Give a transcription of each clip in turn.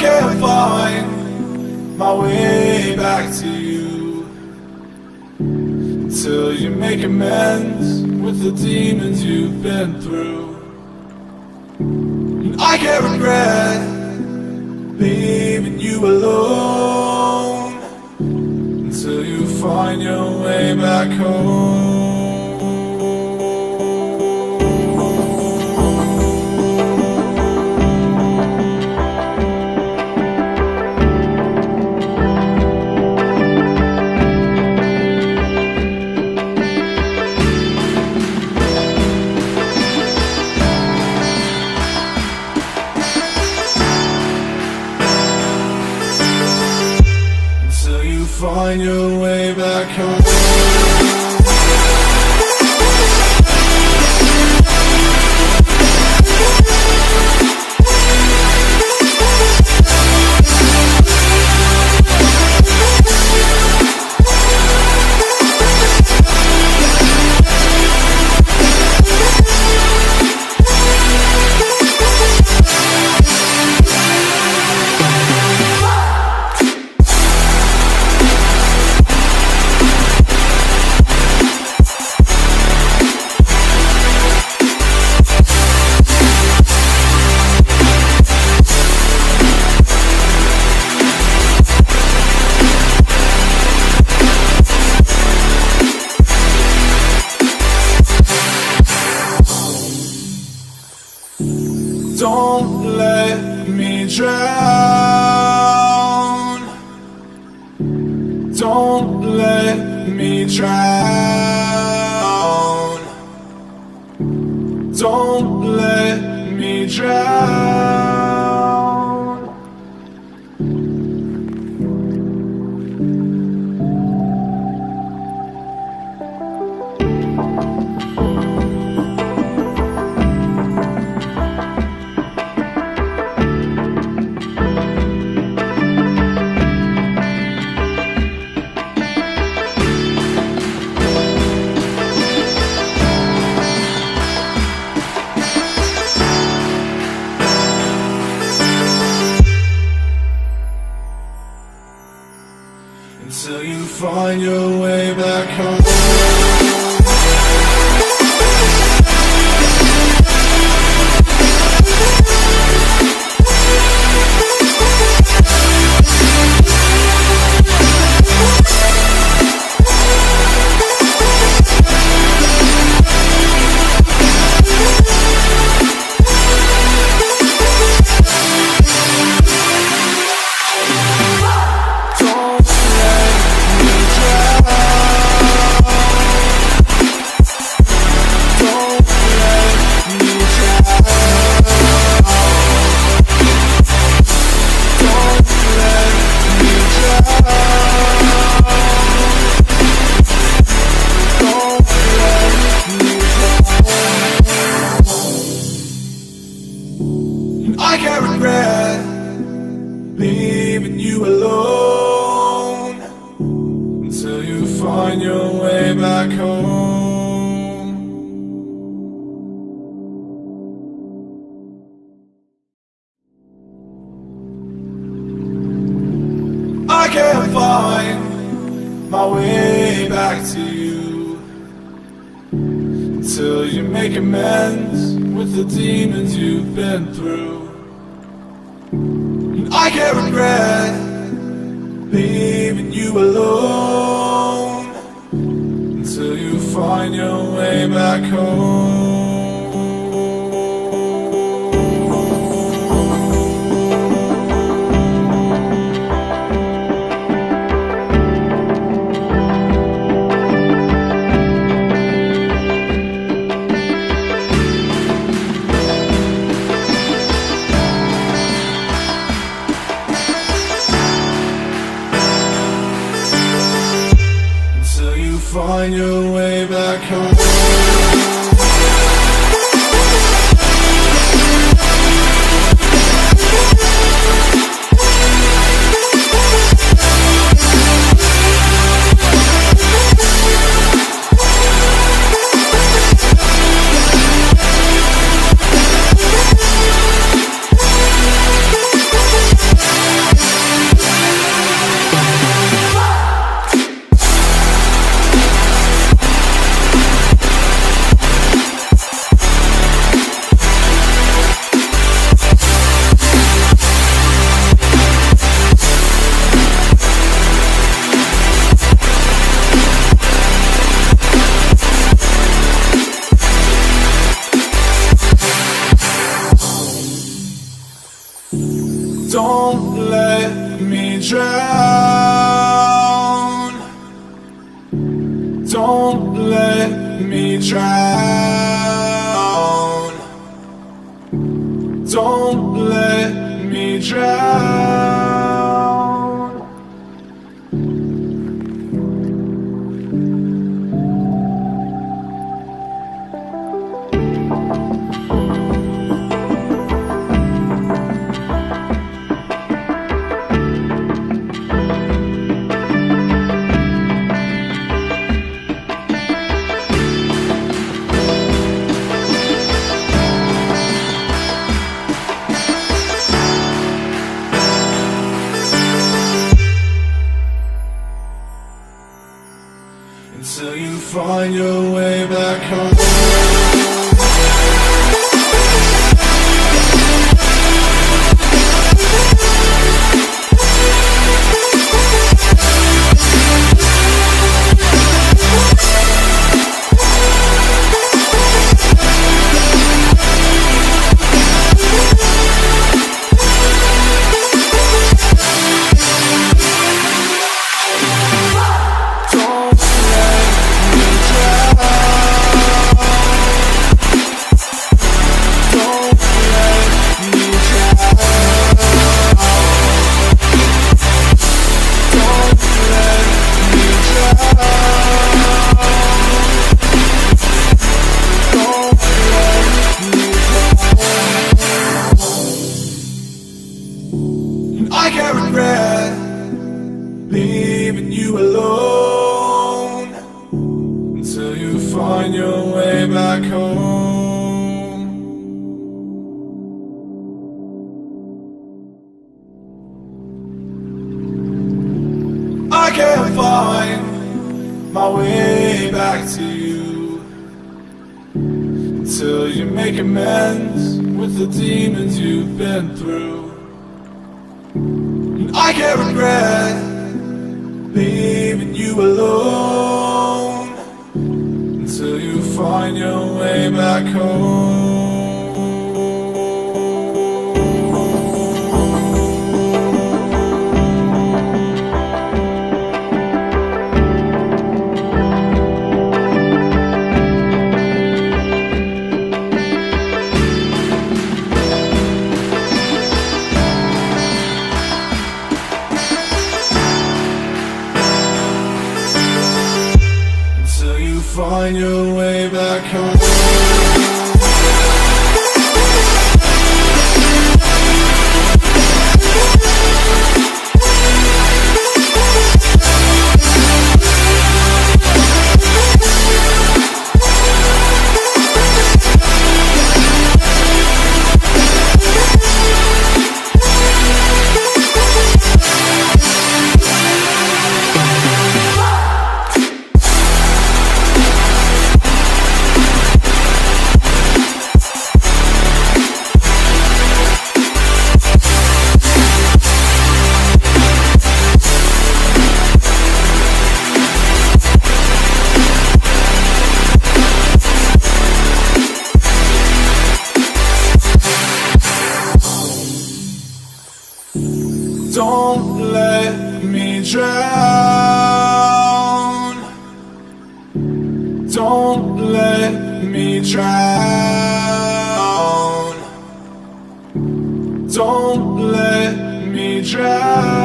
can't find my way back to you until you make amends with the demons you've been through. And I can't regret leaving you alone until you find your way back home. Find your way back home. Don't let me drown. Don't let me drown. Don't let me drown. Until you find your way back home. I can't regret leaving you alone until you find your way back home. I can't find my way back to you until you make amends with the demons you've been through. And I can't regret leaving you alone until you find your way back home. Find your way back home. drown. Don't let me drown. Don't let me drown. Until you find your way back home. I can't regret leaving you alone until you find your way back home. I can't find my way back to you until you make amends with the demons you've been through. I can't regret leaving you alone until you find your way back home. Find your way back home. Don't let me drown. Don't let me drown. Don't let me drown.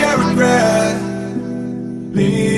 can't regret. Leave